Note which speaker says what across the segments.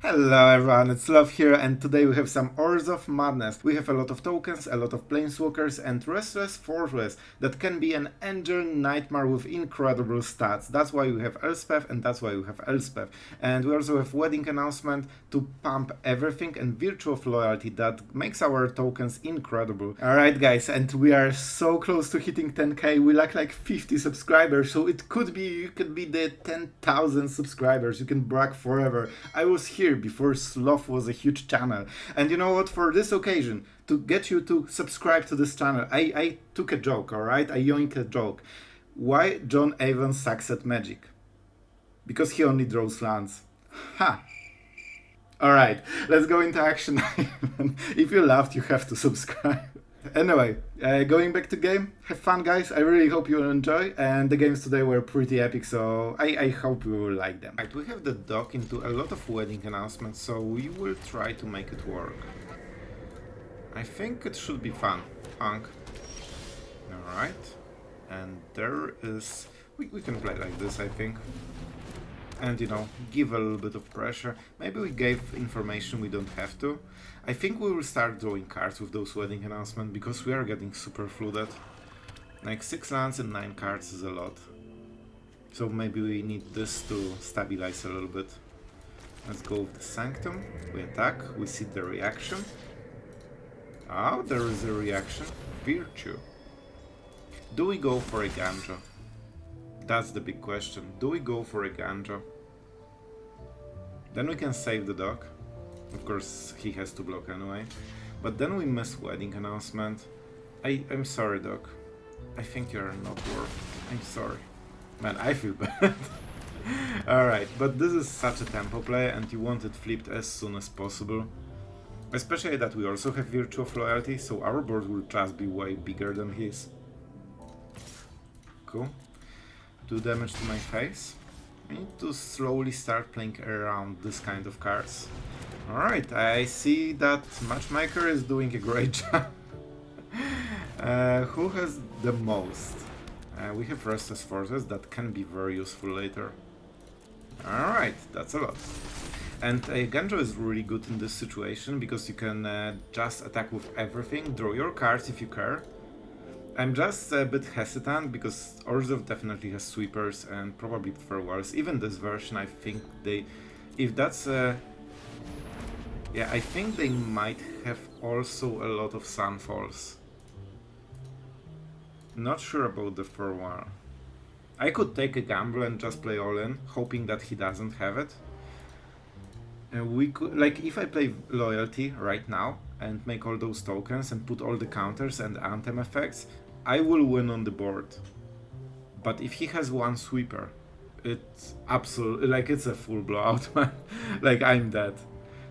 Speaker 1: Hello everyone, it's Sloth here, and today we have some Orzhov madness. We have a lot of tokens, a lot of planeswalkers, and Restless Fortress that can be an engine nightmare with incredible stats. That's why we have Elspeth, and that's why we have Elspeth. And we also have Wedding Announcement to pump everything, and Virtue of Loyalty that makes our tokens incredible. Alright guys, and we are so close to hitting 10k. We lack like 50 subscribers, so it could be you could be the 10,000 subscribers. You can brag forever. I was here before Sloth was a huge channel. And you know what? For this occasion, to get you to subscribe to this channel, I took a joke, alright? I yoinked a joke. Why John Evans sucks at Magic? Because he only draws lands. Ha! Alright, let's go into action. If you laughed, you have to subscribe. Anyway, going back to game, have fun guys, I really hope you will enjoy, and the games today were pretty epic, so I hope you will like them. Right, we have the dock into a lot of wedding announcements, so we will try to make it work. I think it should be fun. Punk. Alright, and there is... We can play like this, I think. And, you know, give a little bit of pressure. Maybe we gave information we don't have to. I think we will start drawing cards with those wedding announcements because we are getting super flooded. Like 6 lands and 9 cards is a lot. So maybe we need this to stabilize a little bit. Let's go with the Sanctum. We attack, we see the reaction. Oh, there is a reaction. Virtue. Do we go for a Ganja? That's the big question. Do we go for a Ganja? Then we can save the dock. Of course, he has to block anyway. But then we miss Wedding Announcement. I'm sorry, Doc. I think you're not worth. I'm sorry. Man, I feel bad. Alright, but this is such a tempo play and you want it flipped as soon as possible. Especially that we also have Virtue of Loyalty, so our board will just be way bigger than his. Cool. 2 damage to my face. I need to slowly start playing around this kind of cards. Alright, I see that Matchmaker is doing a great job. Who has the most? We have Restless Forces that can be very useful later. Alright, that's a lot. And Ganja is really good in this situation because you can just attack with everything, draw your cards if you care. I'm just a bit hesitant because Orzhov definitely has sweepers and probably farewells. Even this version, I think they... If that's yeah, I think they might have also a lot of Sunfalls. Not sure about the farewell. I could take a gamble and just play all in, hoping that he doesn't have it. We could, like, if I play Loyalty right now and make all those tokens and put all the counters and anthem effects, I will win on the board. But if he has one sweeper, it's absolutely, like, it's a full blowout, man. Like, I'm dead.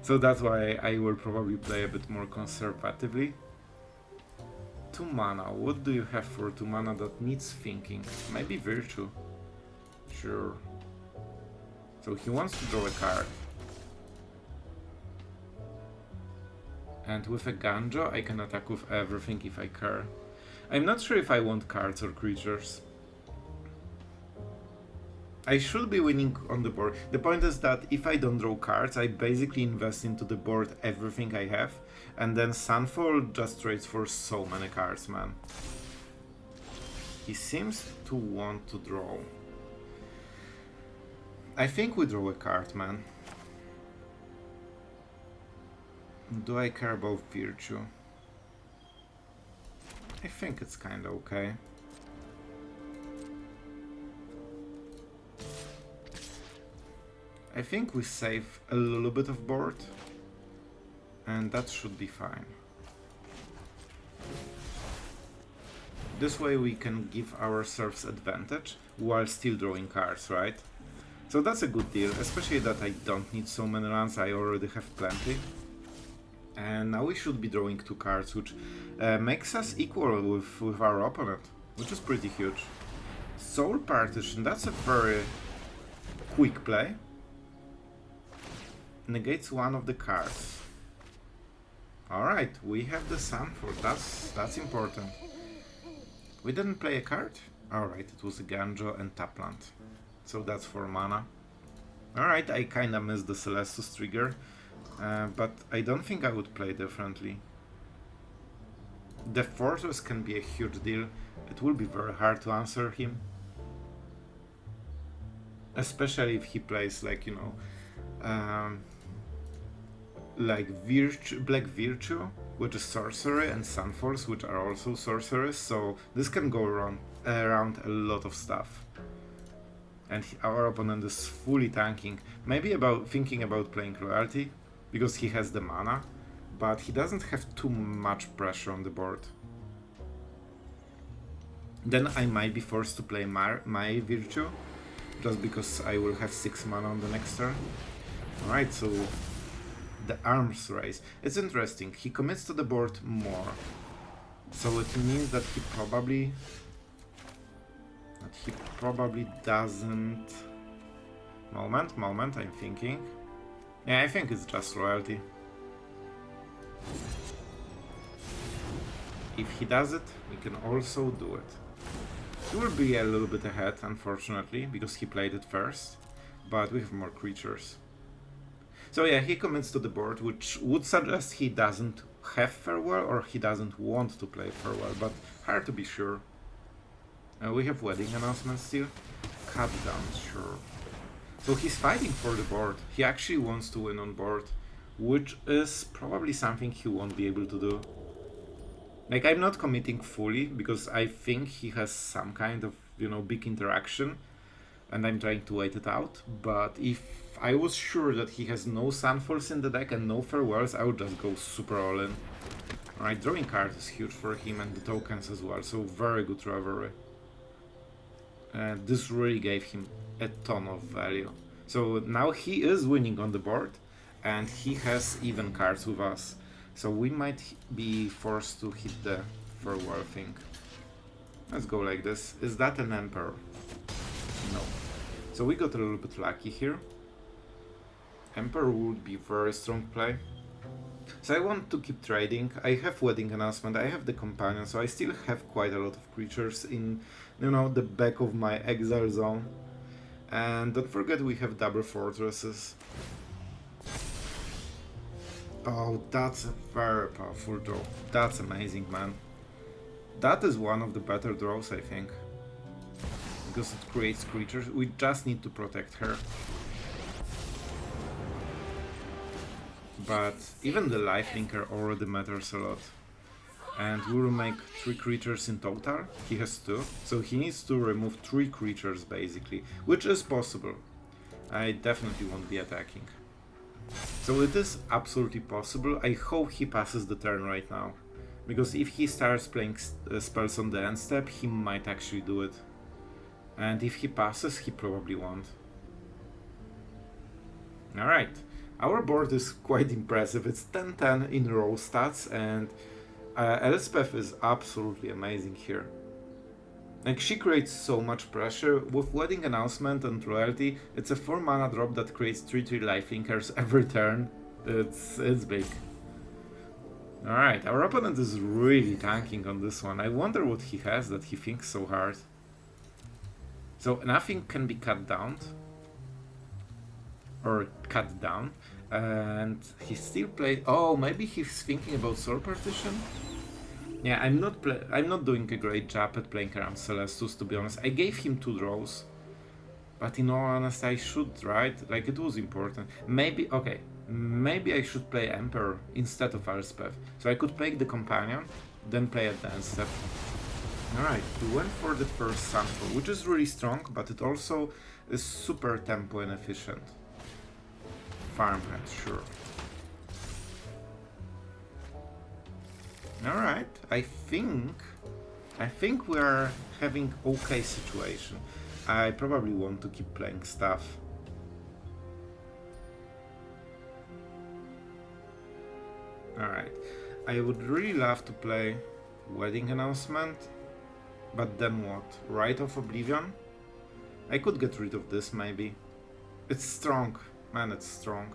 Speaker 1: So that's why I will probably play a bit more conservatively. 2 mana, what do you have for 2 mana that needs thinking? Maybe Virtue. Sure. So he wants to draw a card. And with a Ganja I can attack with everything if I care. I'm not sure if I want cards or creatures. I should be winning on the board. The point is that if I don't draw cards, I basically invest into the board everything I have, and then Sunfall just trades for so many cards, man. He seems to want to draw. I think we draw a card, man. Do I care about Virtue? I think it's kinda okay. I think we save a little bit of board, and that should be fine. This way we can give ourselves advantage while still drawing cards, right? So that's a good deal, especially that I don't need so many lands, I already have plenty. And now we should be drawing 2 cards, which makes us equal with our opponent, which is pretty huge. Soul Partition, that's a very quick play. Negates one of the cards. Alright, we have the Sunfall, that's important. We didn't play a card? Alright, it was a Ganja and Tapland. So that's 4 mana. Alright, I kinda missed the Celestus trigger, but I don't think I would play differently. The Fortress can be a huge deal. It will be very hard to answer him. Especially if he plays like, you know, like Black Virtue, which is sorcery, and Sunfalls, which are also sorceries, so this can go around a lot of stuff. And our opponent is fully tanking. Maybe thinking about playing Loyalty, because he has the mana, but he doesn't have too much pressure on the board. Then I might be forced to play my Virtue, just because I will have 6 mana on the next turn. Alright, so the arms race. It's interesting, he commits to the board more. So it means that he probably doesn't... Moment, I'm thinking. Yeah, I think it's just Loyalty. If he does it, we can also do it. He will be a little bit ahead, unfortunately, because he played it first, but we have more creatures. So yeah, he commits to the board, which would suggest he doesn't have Farewell or he doesn't want to play Farewell, but hard to be sure. We have Wedding Announcement still. Cut down, sure. So he's fighting for the board. He actually wants to win on board, which is probably something he won't be able to do. Like, I'm not committing fully, because I think he has some kind of, you know, big interaction, and I'm trying to wait it out, but if I was sure that he has no Sunfalls in the deck and no Farewells, I would just go super all in. Alright, drawing card is huge for him, and the tokens as well, so very good rivalry. This really gave him a ton of value. So now he is winning on the board, and he has even cards with us. So we might be forced to hit the Farewell thing. Let's go like this. Is that an Emperor? No. So we got a little bit lucky here. Emperor would be very strong play. So I want to keep trading. I have Wedding Announcement, I have the Companion, so I still have quite a lot of creatures in, you know, the back of my exile zone. And don't forget we have double fortresses. Oh, that's a very powerful draw. That's amazing, man. That is one of the better draws, I think. Because it creates creatures. We just need to protect her. But even the lifelinker already matters a lot. And we will make 3 creatures in total. He has 2. So he needs to remove 3 creatures, basically. Which is possible. I definitely won't be attacking. So it is absolutely possible. I hope he passes the turn right now, because if he starts playing spells on the end step, he might actually do it. And if he passes, he probably won't. Alright, our board is quite impressive. It's 10-10 in row stats, and Elspeth is absolutely amazing here. Like, she creates so much pressure. With Wedding Announcement and Loyalty, it's a 4 mana drop that creates 3/3 lifelinkers every turn. It's big. Alright, our opponent is really tanking on this one. I wonder what he has that he thinks so hard. So nothing can be cut down. Or cut down. And he still played... Oh, maybe he's thinking about Soul Partition? Yeah, I'm not doing a great job at playing around Celestus, to be honest. I gave him 2 draws, but in all honesty, I should, right? Like, it was important. Maybe, okay, maybe I should play Emperor instead of Elspeth. So I could play the Companion, then play at the end step. Alright, we went for the first Sunfall, which is really strong, but it also is super tempo and efficient. Farmhand, sure. Alright, I think we are having okay situation. I probably want to keep playing stuff. Alright, I would really love to play Wedding Announcement, but then what? Rite of Oblivion? I could get rid of this maybe. It's strong, man, it's strong.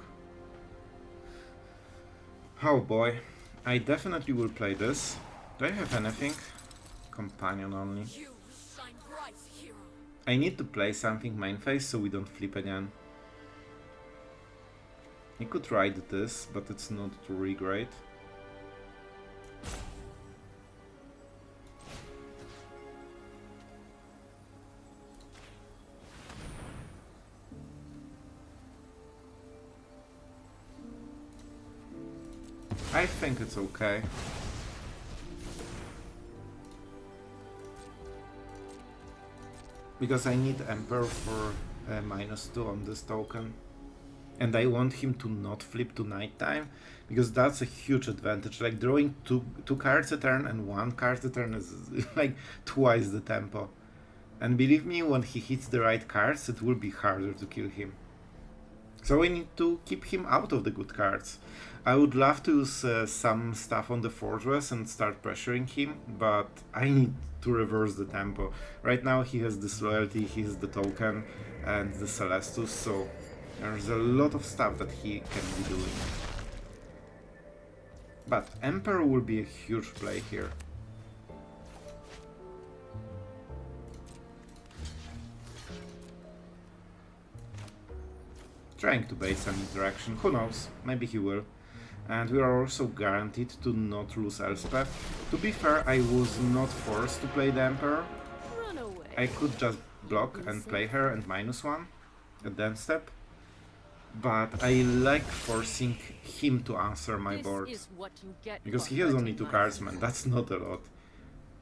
Speaker 1: Oh boy. I definitely will play this. Do I have anything? Companion only. I need to play something main phase so we don't flip again. He could ride this, but it's not really great. I think it's okay. Because I need Emperor for -2 on this token. And I want him to not flip to nighttime, because that's a huge advantage. Like drawing two cards a turn and 1 card a turn is like twice the tempo. And believe me, when he hits the right cards, it will be harder to kill him. So we need to keep him out of the good cards. I would love to use some stuff on the Fortress and start pressuring him, but I need to reverse the tempo. Right now he has Disloyalty, he has the token and the Celestus, so there's a lot of stuff that he can be doing. But Emperor will be a huge play here. Trying to bait some interaction, who knows, maybe he will. And we are also guaranteed to not lose Elspeth. To be fair, I was not forced to play the Emperor. I could just block and play her and -1 at the end step. But I like forcing him to answer my board. Because he has only 2 cards, man, that's not a lot.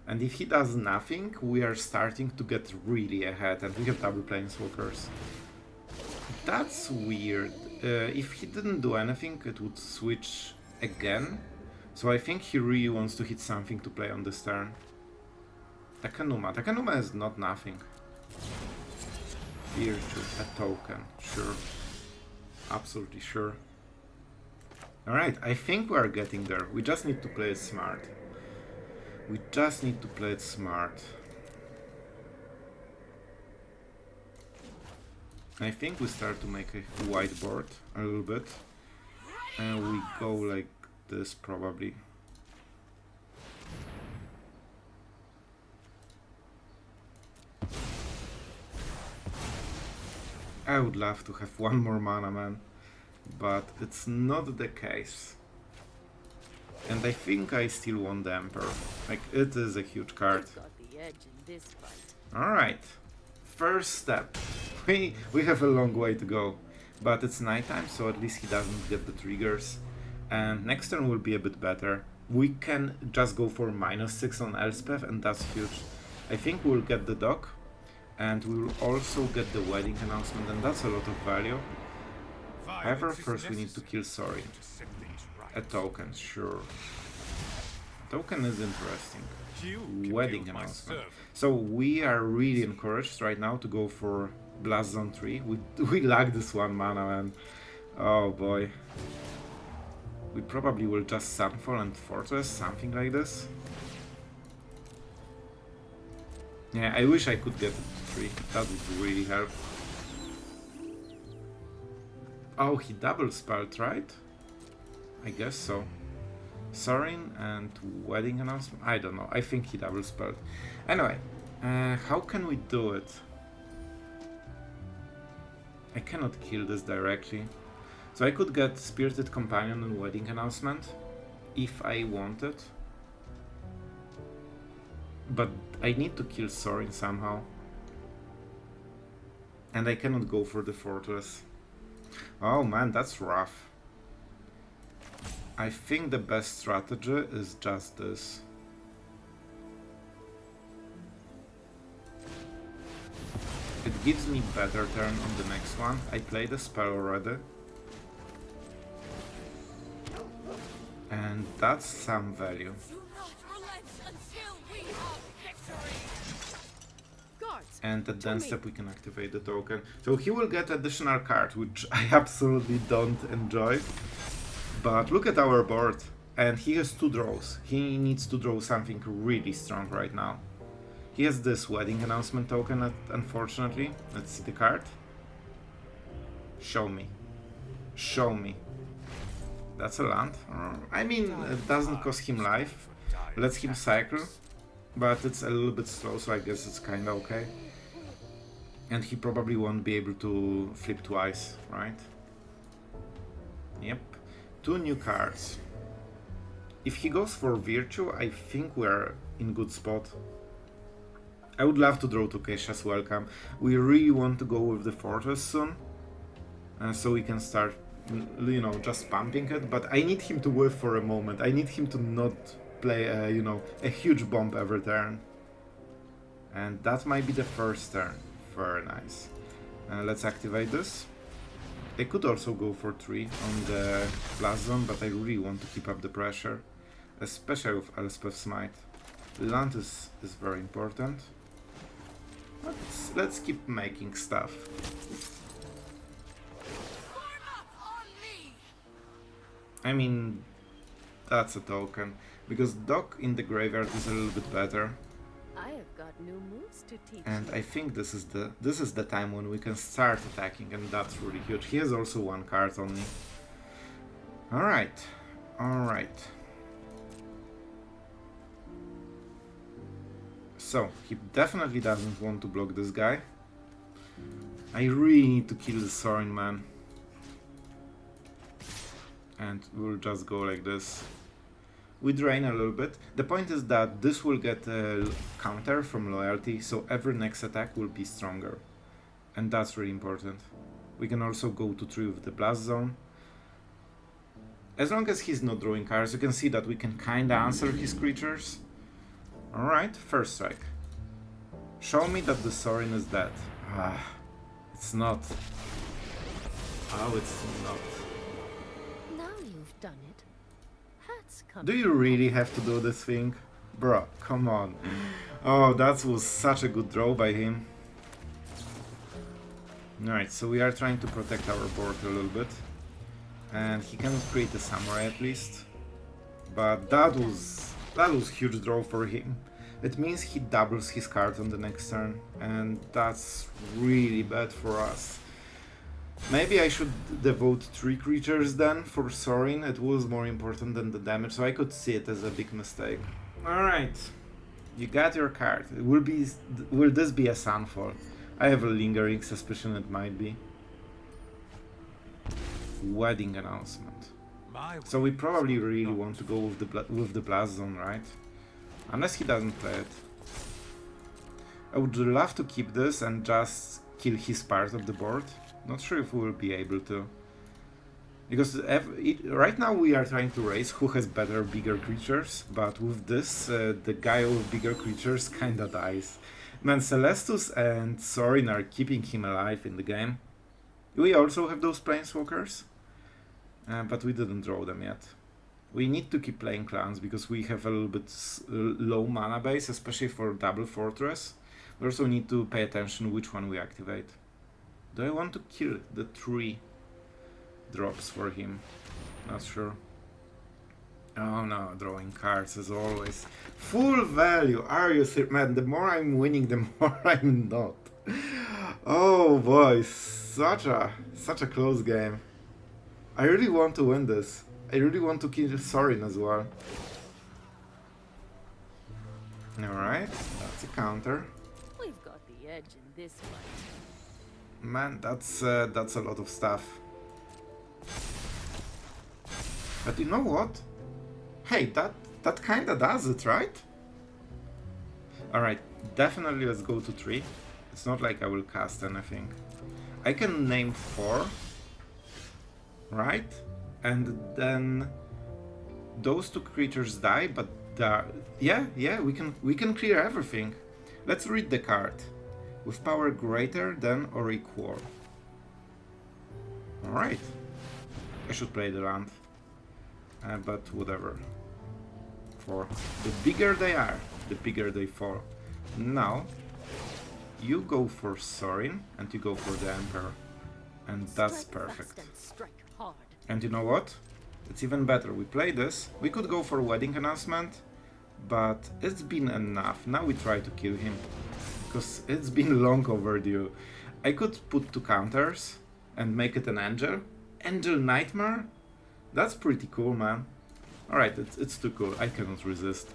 Speaker 1: And if he does nothing, we are starting to get really ahead, and we have double Planeswalkers. That's weird. If he didn't do anything, it would switch again. So I think he really wants to hit something to play on this turn. Takenuma. Takenuma is not nothing. Virtue, a token, sure. Absolutely sure. Alright, I think we are getting there. We just need to play it smart. We just need to play it smart. I think we start to make a whiteboard a little bit. And we go like this probably. I would love to have 1 more mana, man, but it's not the case. And I think I still want the Emperor. Like, it is a huge card. Alright, first step. We have a long way to go, but it's nighttime, so at least he doesn't get the triggers. And next turn will be a bit better. We can just go for -6 on Elspeth, and that's huge. I think we'll get the dock. And we will also get the wedding announcement, and that's a lot of value. However, first we need to kill Sorin. A token, sure. Token is interesting. Wedding announcement. So we are really encouraged right now to go for Blast Zone 3. We lack this 1 mana, man. Oh boy. We probably will just Sunfall and Fortress, something like this. Yeah, I wish I could get it to 3, that would really help. Oh, he double spelled, right? I guess so. Sorin and wedding announcement? I don't know, I think he double spelled. Anyway, how can we do it? I cannot kill this directly. So I could get Spirited Companion and wedding announcement, if I wanted. But I need to kill Sorin somehow. And I cannot go for the Fortress. Oh man, that's rough. I think the best strategy is just this. It gives me better turn on the next one. I played a spell already. And that's some value. And at the end step we can activate the token. So he will get additional card, which I absolutely don't enjoy. But look at our board. And he has 2 draws. He needs to draw something really strong right now. He has this wedding announcement token, unfortunately. Let's see the card. Show me. Show me. That's a land. I mean, it doesn't cost him life. Lets him cycle. But it's a little bit slow, so I guess it's kinda okay. And he probably won't be able to flip twice, right? Yep. 2 new cards. If he goes for Virtue, I think we're in good spot. I would love to draw to Kesha's Welcome. We really want to go with the Fortress soon. So we can start, you know, just pumping it. But I need him to whiff for a moment. I need him to not play, you know, a huge bomb every turn. And that might be the first turn. Very nice. Let's activate this. They could also go for 3 on the Blast Zone, but I really want to keep up the pressure. Especially with Elspeth Smite. Land is very important. Let's keep making stuff. I mean, that's a token. Because Dock in the graveyard is a little bit better.
Speaker 2: I have got new moves to teach.
Speaker 1: And I think this is the time when we can start attacking, and that's really huge. He has also 1 card only. Alright. Alright. So, he definitely doesn't want to block this guy. I really need to kill the Sorin, man. And we'll just go like this. We drain a little bit. The point is that this will get a counter from loyalty, so every next attack will be stronger. And that's really important. We can also go to 3 with the Blast Zone. As long as he's not drawing cards, you can see that we can kinda answer his creatures. Alright, first strike. Show me that the Sorin is dead. Ah, it's not. Oh, it's not.
Speaker 2: Now you've done it. Hats come.
Speaker 1: Do you really have to do this thing? Bruh, come on. Oh, that was such a good draw by him. Alright, so we are trying to protect our board a little bit. And he cannot create a samurai at least. But that was huge draw for him. It means he doubles his card on the next turn, and that's really bad for us. Maybe I should devote 3 creatures then for Sorin. It was more important than the damage, so I could see it as a big mistake. Alright, you got your card. Will this be a Sunfall? I have a lingering suspicion it might be. Wedding Announcement. So we probably really want to go with the Blast Zone, right? Unless he doesn't play it. I would love to keep this and just kill his part of the board. Not sure if we will be able to. Because right now we are trying to race who has better, bigger creatures. But with this, the guy with bigger creatures kinda dies. Man, Celestus and Sorin are keeping him alive in the game. We also have those Planeswalkers. But we didn't draw them yet. We need to keep playing clans because we have a little bit low mana base, especially for double fortress. We also need to pay attention which one we activate. Do I want to kill the 3 drops for him? Not sure. Oh no, drawing cards as always. Full value, are you serious? Man, the more I'm winning, the more I'm not. Oh boy, such a close game. I really want to win this. I really want to kill Sorin as well. Alright, that's a counter.
Speaker 2: We've got the edge in this fight.
Speaker 1: Man, that's a lot of stuff. But you know what? Hey, that kinda does it, right? Alright, definitely let's go to 3. It's not like I will cast anything. I can name 4. Right? And then those 2 creatures die, but yeah, we can clear everything. Let's read the card. With power greater than or equal. Alright. I should play the land. But whatever. For the bigger they are, the bigger they fall. Now, you go for Sorin and you go for the Emperor. And that's perfect. And you know what? It's even better. We play this. We could go for Wedding Announcement, but it's been enough. Now we try to kill him. Because it's been long overdue. I could put 2 counters and make it an Angel. Angel Nightmare? That's pretty cool, man. Alright, it's too cool. I cannot resist.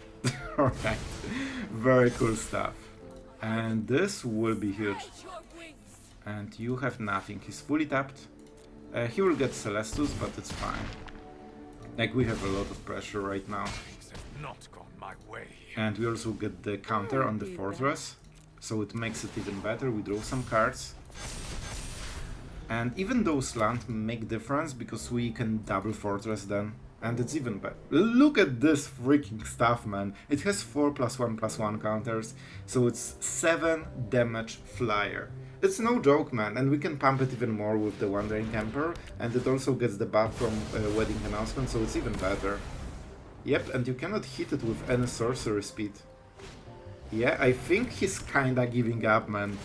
Speaker 1: Alright. Very cool stuff. And this will be huge. And you have nothing. He's fully tapped. He will get Celestus, but it's fine. Like, we have a lot of pressure right now.
Speaker 3: Things have not gone my way.
Speaker 1: And we also get the counter on the fortress, so it makes it even better. We draw some cards. And even those lands make difference because we can double fortress then. And it's even better. Look at this freaking stuff, man. It has 4+1/+1 counters, so it's 7 damage flyer. It's no joke, man, and we can pump it even more with the Wandering Emperor, and it also gets the buff from Wedding Announcement, so it's even better. Yep, and you cannot hit it with any sorcery speed. Yeah, I think he's kinda giving up, man.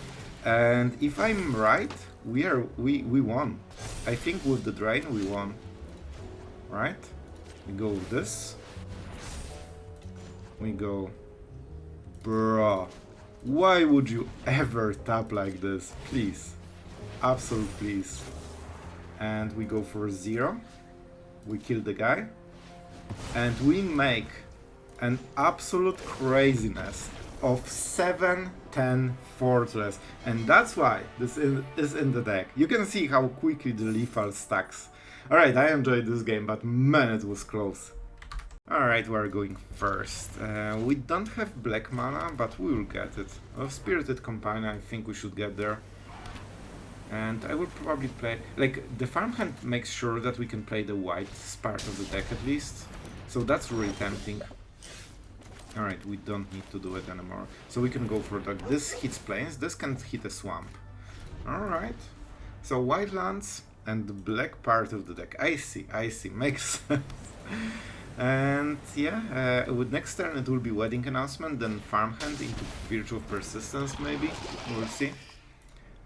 Speaker 1: And if I'm right, we won. I think with the drain we won. Right? We go with this. We go... Bruh. Why would you ever tap like this? Please. Absolute please. And we go for 0. We kill the guy. And we make an absolute craziness of 7/10 fortress. And that's why this is in the deck. You can see how quickly the lethal stacks. Alright, I enjoyed this game, but man, it was close. Alright, we're going first. We don't have black mana, but we will get it. Of Spirited Companion, I think we should get there. And I will probably play... Like, the Farmhand makes sure that we can play the white part of the deck at least. So that's really tempting. Alright, we don't need to do it anymore. So we can go for that. This hits plains, this can hit a swamp. Alright. So white lands and the black part of the deck. I see, makes sense. And yeah, with next turn it will be Wedding Announcement, then Farmhand into Virtue of Persistence maybe, we'll see.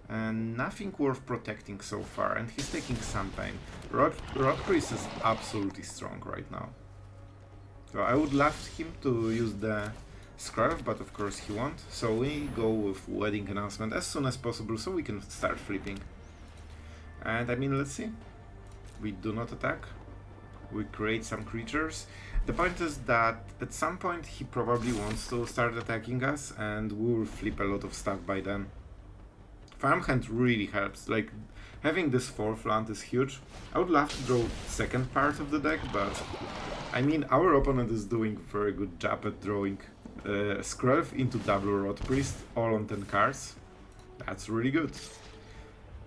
Speaker 1: And nothing worth protecting so far, and he's taking some pain. Rod Priest is absolutely strong right now. So I would love him to use the Scarf, but of course he won't. So we go with Wedding Announcement as soon as possible so we can start flipping. And I mean, let's see. We do not attack. We create some creatures. The point is that at some point he probably wants to start attacking us and we will flip a lot of stuff by then. Farmhand really helps, like having this 4th land is huge. I would love to draw second part of the deck, but I mean our opponent is doing a very good job at drawing Scarf into double Rod Priest, all on 10 cards. That's really good.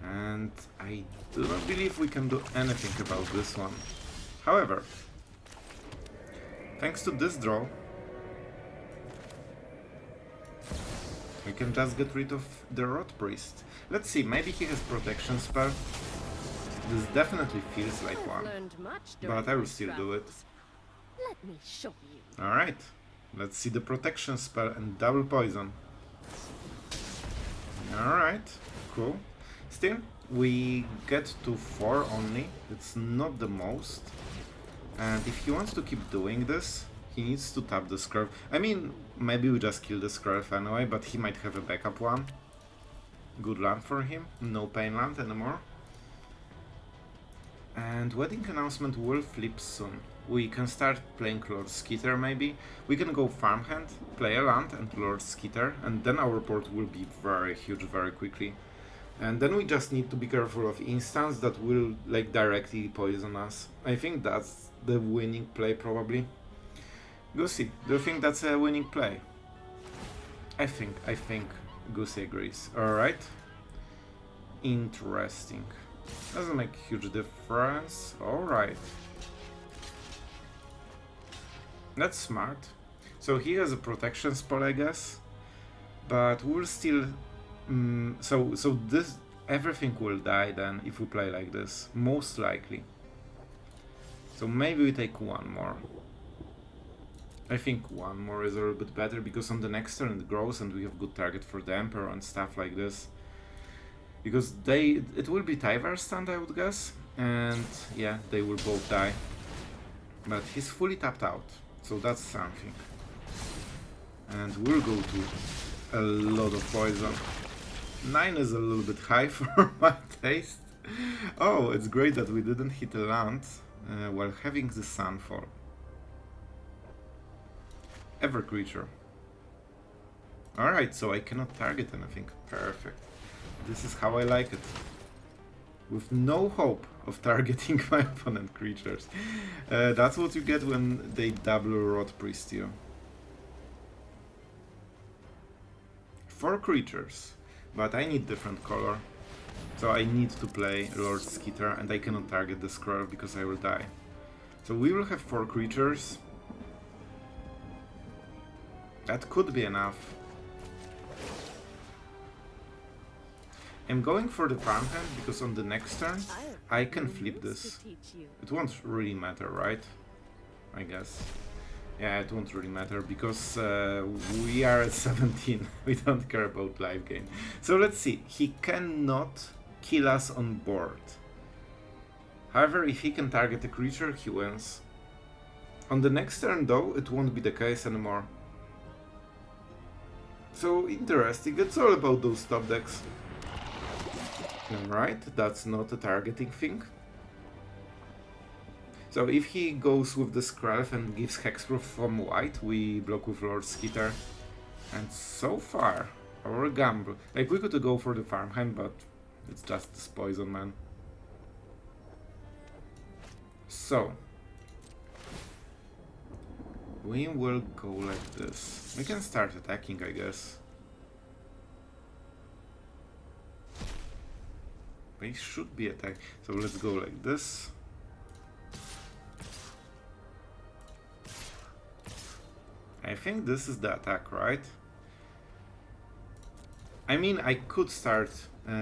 Speaker 1: And I do not believe we can do anything about this one. However, thanks to this draw, we can just get rid of the Rod Priest. Let's see, maybe he has protection spell. This definitely feels like one, but I will still do it.
Speaker 2: Let me show you.
Speaker 1: Alright, let's see the protection spell and double poison. Alright, cool. Still, we get to 4 only, it's not the most. And if he wants to keep doing this, he needs to tap the Scarf. I mean, maybe we just kill the Scarf anyway, but he might have a backup one. Good land for him, no pain land anymore. And Wedding Announcement will flip soon. We can start playing Lord Skitter maybe. We can go Farmhand, play a land and Lord Skitter, and then our board will be very huge very quickly. And then we just need to be careful of instants that will like directly poison us. I think that's the winning play probably. Goosey, do you think that's a winning play? I think Goosey agrees. Alright. Interesting. Doesn't make huge difference. Alright. That's smart. So he has a protection spell, I guess. But we'll still... So this... everything will die then if we play like this. Most likely. So maybe we take one more. I think one more is a little bit better because on the next turn it grows and we have good target for the Emperor and stuff like this. Because it will be Tyvar stand, I would guess. And yeah, they will both die. But he's fully tapped out, so that's something. And we'll go to a lot of poison. 9 is a little bit high for my taste. Oh, it's great that we didn't hit a land while having the Sunfall. Ever creature. Alright, so I cannot target anything. Perfect. This is how I like it. with no hope of targeting my opponent creatures. That's what you get when they double Rot Priest you. 4 creatures, but I need different color. So I need to play Lord Skitter, and I cannot target the Scroll because I will die. So we will have 4 creatures. That could be enough. I'm going for the Farmhand because on the next turn I can flip this. It won't really matter, right? I guess. Yeah, it won't really matter because we are at 17. We don't care about live game. So let's see. He cannot kill us on board. However, if he can target a creature, he wins. On the next turn, though, it won't be the case anymore. So interesting. It's all about those top decks. Alright, that's not a targeting thing. So if he goes with the Skrelv and gives Hexproof from white, we block with Lord Skitter. And so far, our gamble... Like, we could go for the Farmhand, but it's just this Poison Man. So... we will go like this. We can start attacking, I guess. We should be attacking. So let's go like this. I think this is the attack, right? I mean, I could start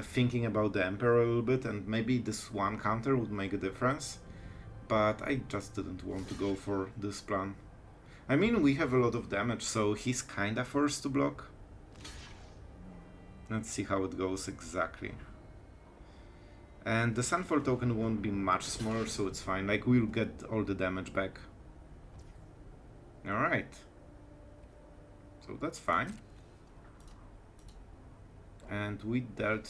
Speaker 1: thinking about the Emperor a little bit, and maybe this one counter would make a difference. But I just didn't want to go for this plan. I mean, we have a lot of damage, so he's kinda forced to block. Let's see how it goes exactly. And the Sunfall token won't be much smaller, so it's fine. Like, we'll get all the damage back. Alright. So that's fine. And we dealt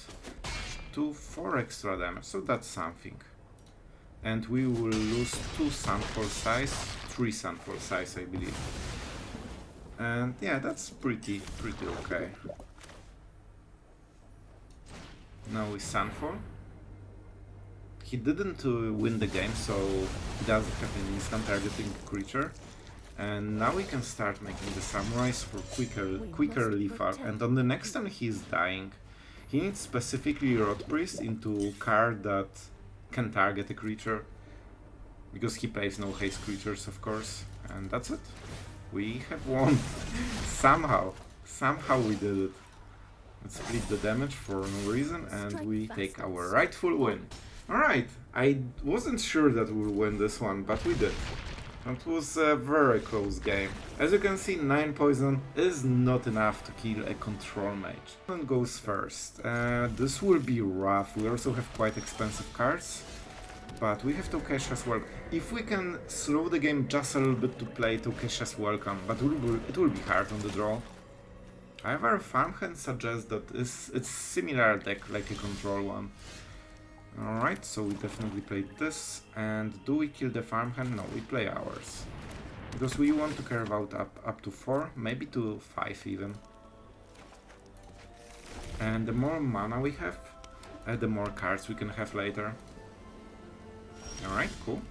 Speaker 1: 4 extra damage, so that's something. And we will lose 2 Sunfall size, 3 Sunfall size, I believe. And yeah, that's pretty okay. Now we Sunfall. He didn't win the game, so he doesn't have an instant targeting creature. And now we can start making the Samurais for quicker lethal. And on the next turn he's dying. He needs specifically Rot Priest into card that can target a creature. Because he plays no haste creatures, of course. And that's it. We have won. Somehow we did it. Let's split the damage for no reason, and we take our rightful win. Alright, I wasn't sure that we'll win this one, but we did. It was a very close game. As you can see, 9 poison is not enough to kill a control mage. One goes first. This will be rough. We also have quite expensive cards, but we have Tokesha's Welcome. If we can slow the game just a little bit to play Tokesha's Welcome, but it will be hard on the draw. However, Farmhand suggests that it's similar deck like a control one. Alright, so we definitely played this. And do we kill the Farmhand? No, we play ours. Because we want to carve out up to 4, maybe to 5 even. And the more mana we have, the more cards we can have later. Alright, cool.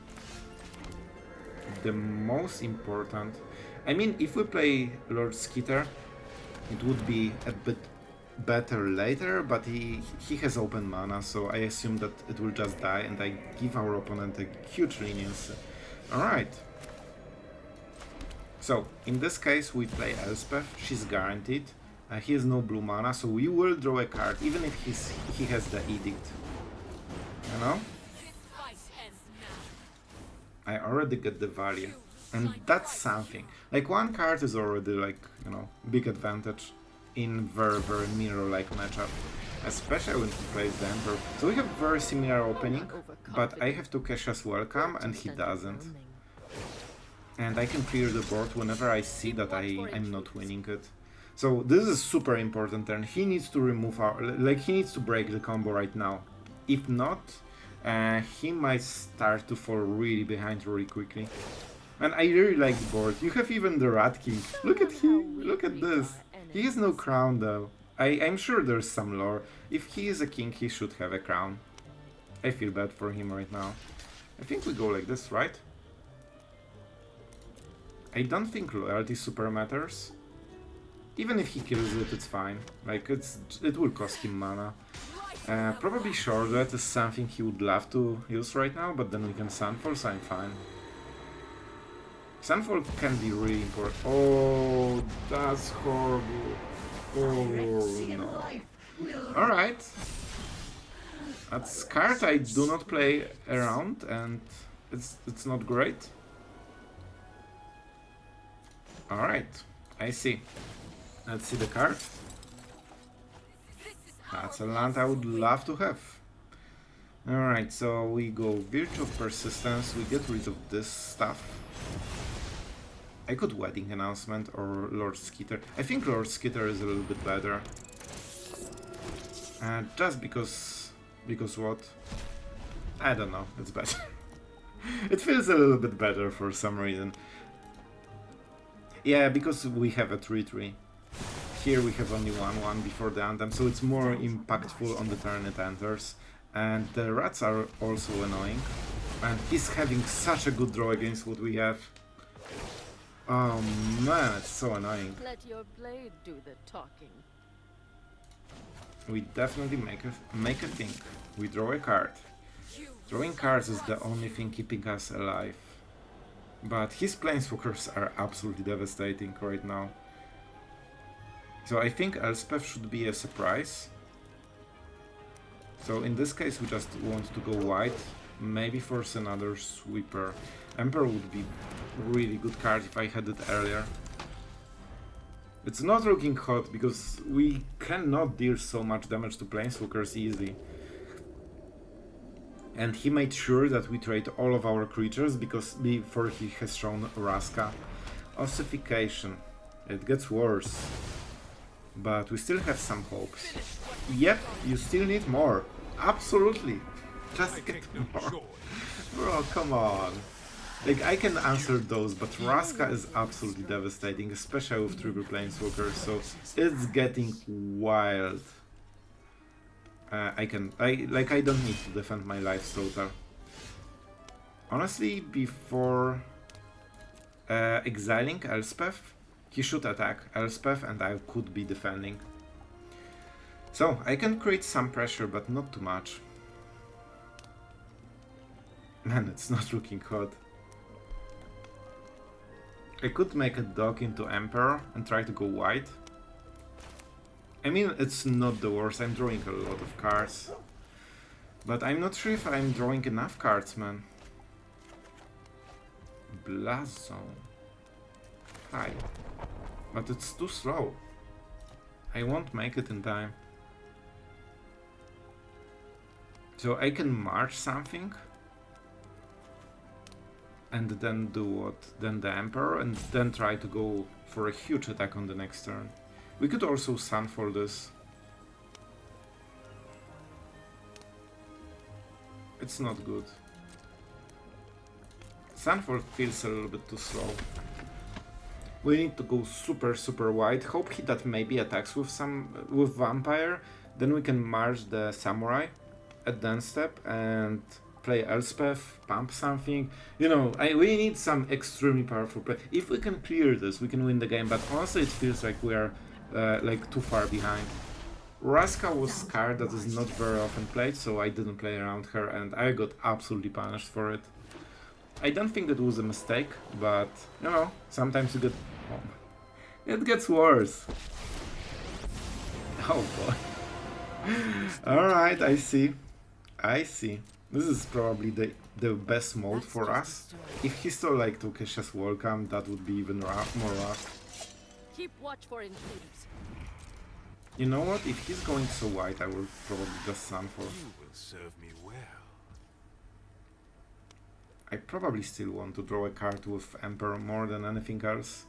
Speaker 1: The most important... I mean, if we play Lord Skitter, it would be a bit better later, but he has open mana, so I assume that it will just die, and I give our opponent a huge leniency. Alright. So, in this case we play Elspeth, she's guaranteed. He has no blue mana, so we will draw a card, even if he has the Edict. You know? I already get the value. And that's something. Like, one card is already, like, you know, big advantage in very mirror-like matchup. Especially when he plays the Emperor. So we have very similar opening, but I have Tokesha's Welcome and he doesn't. And I can clear the board whenever I see that I'm not winning it. So this is super important turn. He needs to remove our... Like, he needs to break the combo right now. If not, he might start to fall really behind really quickly. And I really like the board. You have even the Rat King. Look at him. Look at this. He has no crown though. I'm sure there's some lore. If he is a king, he should have a crown. I feel bad for him right now. I think we go like this, right? I don't think loyalty super matters. Even if he kills it, it's fine. Like, it will cost him mana. Probably Shortlet is something he would love to use right now, but then we can Sunfall, so I'm fine. Sunfall can be really important. Oh, that's horrible. Oh, no. Alright. That's card I do not play around, and it's not great. Alright, I see. Let's see the card. That's a land I would love to have. Alright, so we go Virtue of Persistence, we get rid of this stuff. I could Wedding Announcement or Lord Skitter. I think Lord Skitter is a little bit better. Just because what? I don't know, it's better. It feels a little bit better for some reason. Yeah, because we have a 3/3. Here we have only 1/1 before the Anthem, so it's more impactful on the turn it enters. And the rats are also annoying. And he's having such a good draw against what we have. Oh man, it's so annoying.
Speaker 2: Let your blade do the talking.
Speaker 1: We definitely make a thing. We draw a card. Drawing cards is the only thing keeping us alive. But his Planeswalkers are absolutely devastating right now. So I think Elspeth should be a surprise. So in this case we just want to go white, maybe force another sweeper. Emperor would be a really good card if I had it earlier. It's not looking hot because we cannot deal so much damage to Planeswalkers easily. And he made sure that we trade all of our creatures because before he has shown Raska. Ossification. It gets worse. But we still have some hopes. Yep, you still need more. Absolutely. Just get more. Bro, come on. Like, I can answer those, but Raska is absolutely devastating, especially with triple Planeswalkers, so it's getting wild. I don't need to defend my lives total. Honestly, before exiling Elspeth, he should attack Elspeth and I could be defending. So, I can create some pressure, but not too much. Man, it's not looking hot. I could make a dog into Emperor and try to go white. I mean, it's not the worst, I'm drawing a lot of cards. But I'm not sure if I'm drawing enough cards, man. Blast Zone. Hi. But it's too slow. I won't make it in time. So I can march something. And then do what? Then the Emperor, and then try to go for a huge attack on the next turn. We could also Sunfall this. It's not good. Sunfall feels a little bit too slow. We need to go super wide. Hope he that maybe attacks with Vampire. Then we can march the Samurai at dance step and play Elspeth, pump something. You know, we need some extremely powerful play. If we can clear this, we can win the game, but honestly it feels like we are like too far behind. Raska was a card that is not very often played, so I didn't play around her and I got absolutely punished for it. I don't think that was a mistake, but you know, sometimes you get... Oh, it gets worse. Oh boy. Alright, I see. I see. This is probably the best mode for us. If he still like Tokesha's Welcome, that would be even more rough.
Speaker 2: Keep watch for intruders.
Speaker 1: You know what? If he's going so wide, I will probably just Sunfall.
Speaker 3: You will serve me well.
Speaker 1: I probably still want to draw a card with Emperor more than anything else.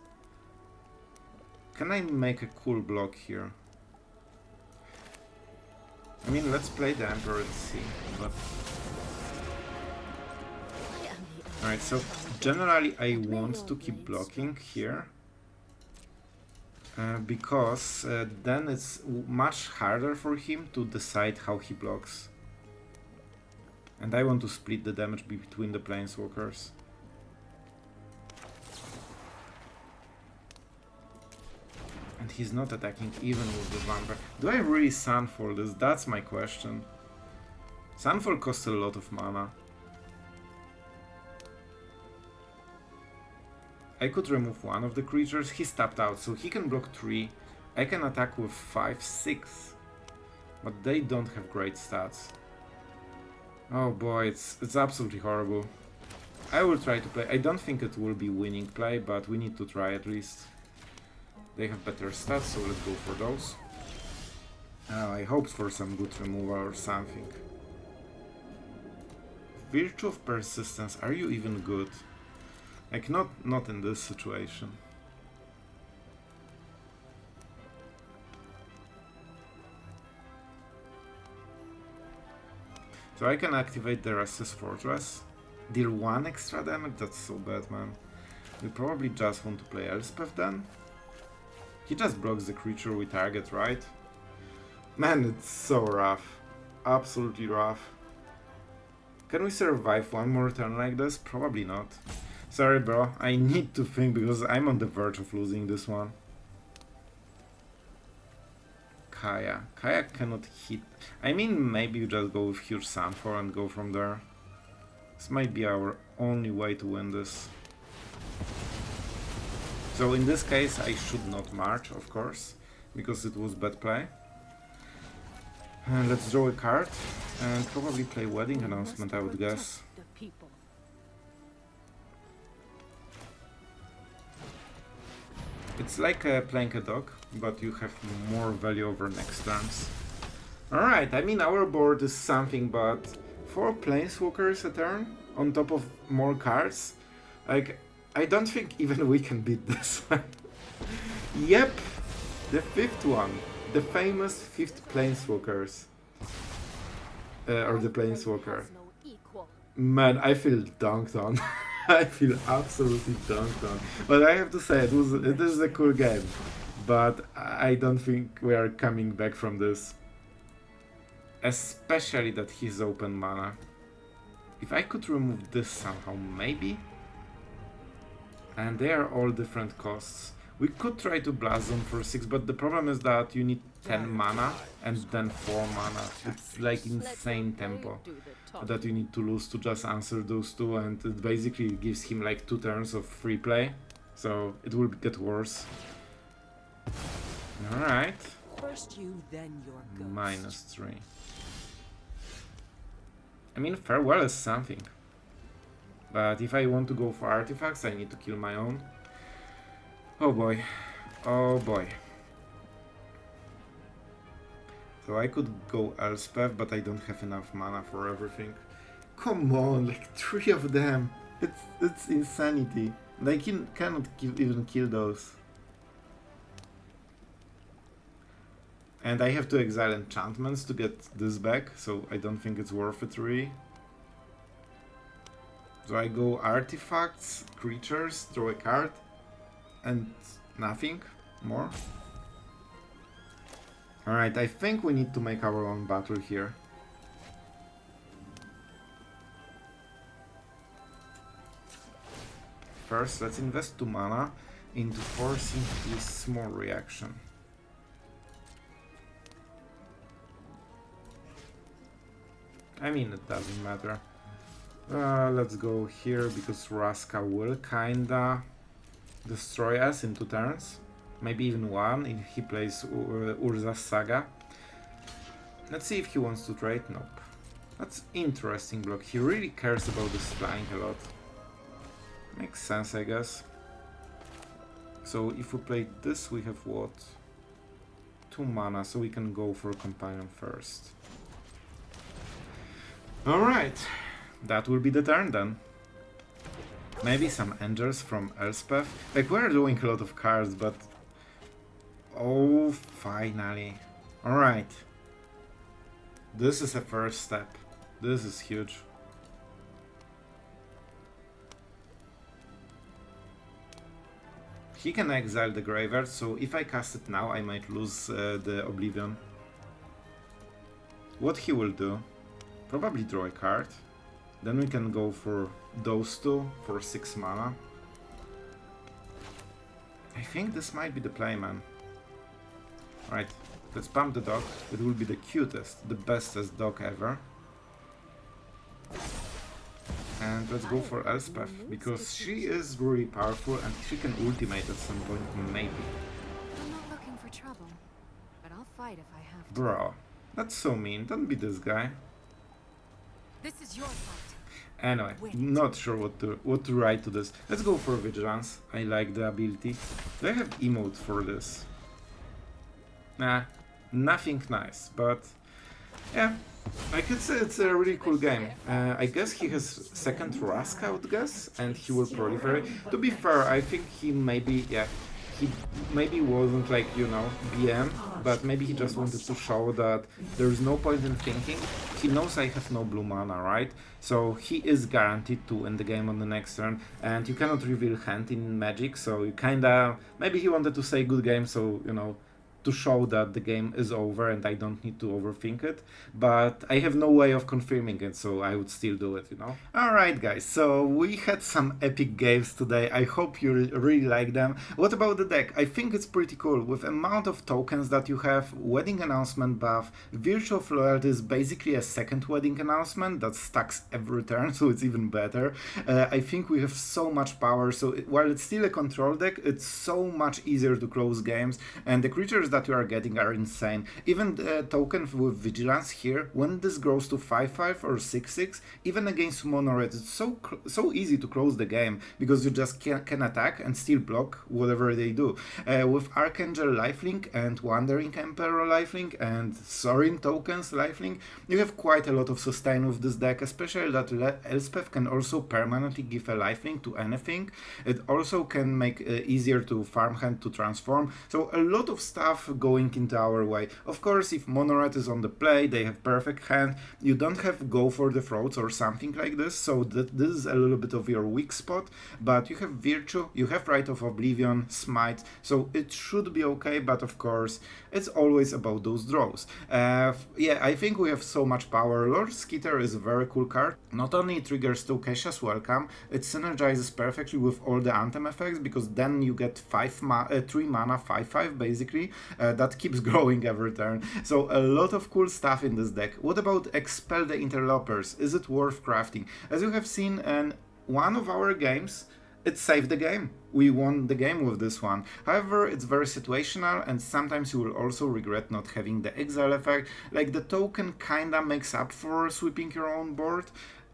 Speaker 1: Can I make a cool block here? I mean, let's play the Emperor and see, but... Alright, so generally I want to keep blocking here. Because then it's much harder for him to decide how he blocks. And I want to split the damage between the Planeswalkers. And he's not attacking even with the Vampire. Do I really Sunfall this? That's my question. Sunfall costs a lot of mana. I could remove one of the creatures. He's tapped out, so he can block 3. I can attack with 5, 6. But they don't have great stats. Oh boy, it's absolutely horrible. I will try to play. I don't think it will be winning play, but we need to try at least. They have better stats, so let's go for those. I hoped for some good removal or something. Virtue of Persistence, are you even good? Like, not in this situation. So I can activate the Restless Fortress. Deal 1 extra damage? That's so bad, man. We probably just want to play Elspeth then. He just blocks the creature we target, right? Man, it's so rough. Absolutely rough. Can we survive one more turn like this? Probably not. Sorry, bro. I need to think because I'm on the verge of losing this one. Kaya. Kaya cannot hit. I mean, maybe you just go with huge Sunfall and go from there. This might be our only way to win this. So in this case, I should not march, of course, because it was bad play. Let's draw a card and probably play Wedding Announcement, I would guess. It's like playing a dog, but you have more value over next turns. Alright, I mean our board is something, but 4 Planeswalkers a turn, on top of more cards, like, I don't think even we can beat this one. Yep, the 5th one, the famous 5th Planeswalkers. Or the Planeswalker. Man, I feel dunked on. I feel absolutely dunked on. But I have to say, it is a cool game. But I don't think we are coming back from this. Especially that he's open mana. If I could remove this somehow, maybe? And they are all different costs. We could try to blast them for 6, but the problem is that you need 10 mana and then 4 mana. It's like insane tempo that you need to lose to just answer those two, and it basically gives him like 2 turns of free play. So it will get worse. Alright.
Speaker 4: First you, then your ghost.
Speaker 1: -3. I mean, Farewell is something. But if I want to go for artifacts, I need to kill my own. Oh boy. Oh boy. So I could go Elspeth, but I don't have enough mana for everything. Come on, like 3 of them. It's insanity. And I cannot even kill those. And I have to exile enchantments to get this back, so I don't think it's worth it really. So I go artifacts, creatures, draw a card, and nothing more. Alright, I think we need to make our own battle here. First, let's invest 2 mana into forcing his small reaction. I mean, it doesn't matter. Let's go here because Raska will kinda destroy us in 2 turns. Maybe even 1 if he plays Urza's Saga. Let's see if he wants to trade. Nope. That's interesting block. He really cares about this flying a lot. Makes sense, I guess. So if we play this, we have what? 2 mana, so we can go for Companion first. Alright. That will be the turn then. Maybe some Angels from Elspeth. Like, we're doing a lot of cards, but... Oh, finally. Alright. This is a first step. This is huge. He can exile the graveyard, so if I cast it now, I might lose the Oblivion. What he will do? Probably draw a card. Then we can go for those two for 6 mana. I think this might be the play, man. Right, let's pump the dog. It will be the cutest, the bestest dog ever. And let's go for Elspeth, because she is really powerful and she can ultimate at some point, maybe.
Speaker 2: I'm not looking for trouble, but I'll fight if I have to.
Speaker 1: Bro, that's so mean. Don't be this guy.
Speaker 2: This is your fight.
Speaker 1: Anyway, not sure what to write to this. Let's go for Vigilance. I like the ability. Do I have emote for this? Nah, nothing nice, but yeah, I could say it's a really cool game. I guess he has second Rask out guess, and he will proliferate. To be fair, I think he maybe, yeah, he maybe wasn't like, you know, BM, but maybe he just wanted to show that there's no point in thinking. He knows I have no blue mana, right? So he is guaranteed to win the game on the next turn, and you cannot reveal hand in Magic, so you kinda, maybe he wanted to say good game, so, you know, to show that the game is over and I don't need to overthink it, but I have no way of confirming it, so I would still do it, you know? Alright guys, so we had some epic games today. I hope you really like them. What about the deck? I think it's pretty cool. With amount of tokens that you have, Wedding Announcement buff, Virtue of Loyalty is basically a second Wedding Announcement that stacks every turn, so it's even better. I think we have so much power, so while it's still a control deck, it's so much easier to close games, and the creatures that you are getting are insane. Even the token with Vigilance here, when this grows to 5/5 or 6/6, even against Mono Red, it's so easy to close the game, because you just can attack and still block whatever they do. With Archangel Lifelink and Wandering Emperor Lifelink and Sorin tokens Lifelink, you have quite a lot of sustain with this deck, especially that Elspeth can also permanently give a lifelink to anything. It also can make easier to Farmhand to transform, so a lot of stuff going into our way. Of course, if Mono Red is on the play, they have perfect hand. You don't have go for the throats or something like this, so this is a little bit of your weak spot, but you have Virtue, you have Rite of Oblivion, Smite, so it should be okay, but of course, it's always about those draws. Yeah, I think we have so much power. Lord Skitter is a very cool card. Not only it triggers Tokesha's Welcome, it synergizes perfectly with all the Anthem effects, because then you get 3 mana 5/5 basically, that keeps growing every turn. So a lot of cool stuff in this deck. What about Expel the Interlopers? Is it worth crafting? As you have seen in one of our games, it saved the game. We won the game with this one. However, it's very situational, and sometimes you will also regret not having the exile effect. Like, the token kinda makes up for sweeping your own board.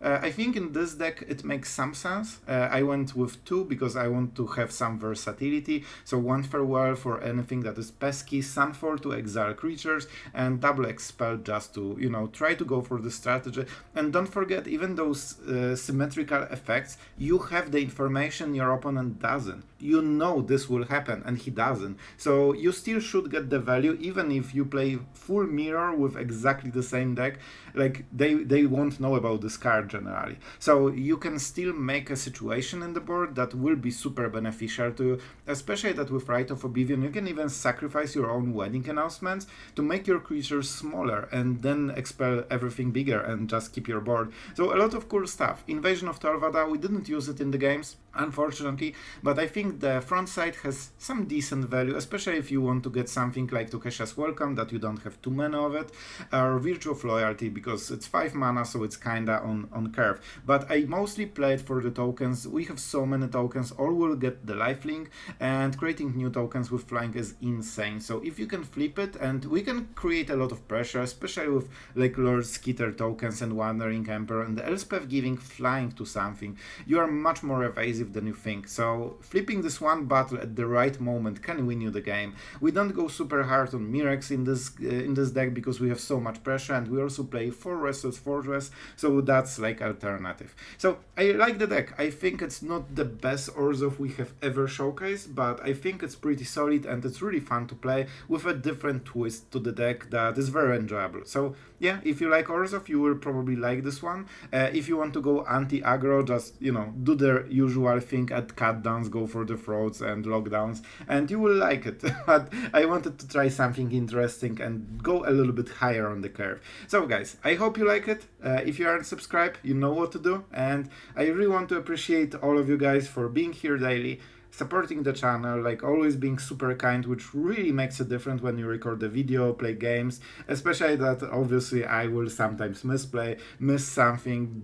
Speaker 1: I think in this deck it makes some sense. I went with 2 because I want to have some versatility. So 1 Farewell for anything that is pesky, Sunfall to exile creatures, and double Expel just to, you know, try to go for the strategy. And don't forget, even those symmetrical effects, you have the information your opponent doesn't. You know this will happen and he doesn't. So you still should get the value, even if you play full mirror with exactly the same deck. Like, they won't know about this card generally. So you can still make a situation in the board that will be super beneficial to you, especially that with Rite of Oblivion you can even sacrifice your own Wedding Announcements to make your creatures smaller and then expel everything bigger and just keep your board. So a lot of cool stuff. Invasion of Torvada, we didn't use it in the games, unfortunately, but I think the front side has some decent value, especially if you want to get something like Tokesha's Welcome that you don't have too many of it, or Virtue of Loyalty, because it's 5 mana, so it's kinda on curve. But I mostly played for the tokens. We have so many tokens, all will get the lifelink, and creating new tokens with flying is insane. So if you can flip it, and we can create a lot of pressure, especially with like Lord Skitter tokens and Wandering Emperor, and the Elspeth giving flying to something, you are much more evasive than you think. So flipping this one battle at the right moment can win you the game. We don't go super hard on Mirex in this deck because we have so much pressure, and we also play 4 Restless Fortress, so that's like alternative. So I like the deck. I think it's not the best Orzhov we have ever showcased, but I think it's pretty solid and it's really fun to play with a different twist to the deck that is very enjoyable. So yeah, if you like Orzhov, you will probably like this one. If you want to go anti-aggro, just, you know, do the usual usual thing at cut downs, go for the frauds and lockdowns, and you will like it. But I wanted to try something interesting and go a little bit higher on the curve. So guys, I hope you like it. If you aren't subscribed, you know what to do, and I really want to appreciate all of you guys for being here daily, supporting the channel, like always being super kind, which really makes a difference when you record a video, play games, especially that obviously I will sometimes miss something,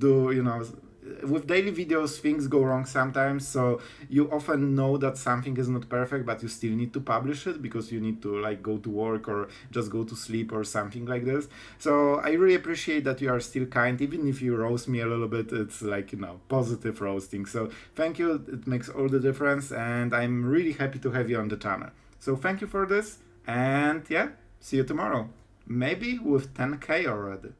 Speaker 1: with daily videos things go wrong sometimes, so you often know that something is not perfect, but you still need to publish it because you need to like go to work or just go to sleep or something like this. So I really appreciate that you are still kind, even if you roast me a little bit. It's like, positive roasting. So thank you, it makes all the difference, and I'm really happy to have you on the channel. So thank you for this, and yeah, see you tomorrow, maybe with 10k already.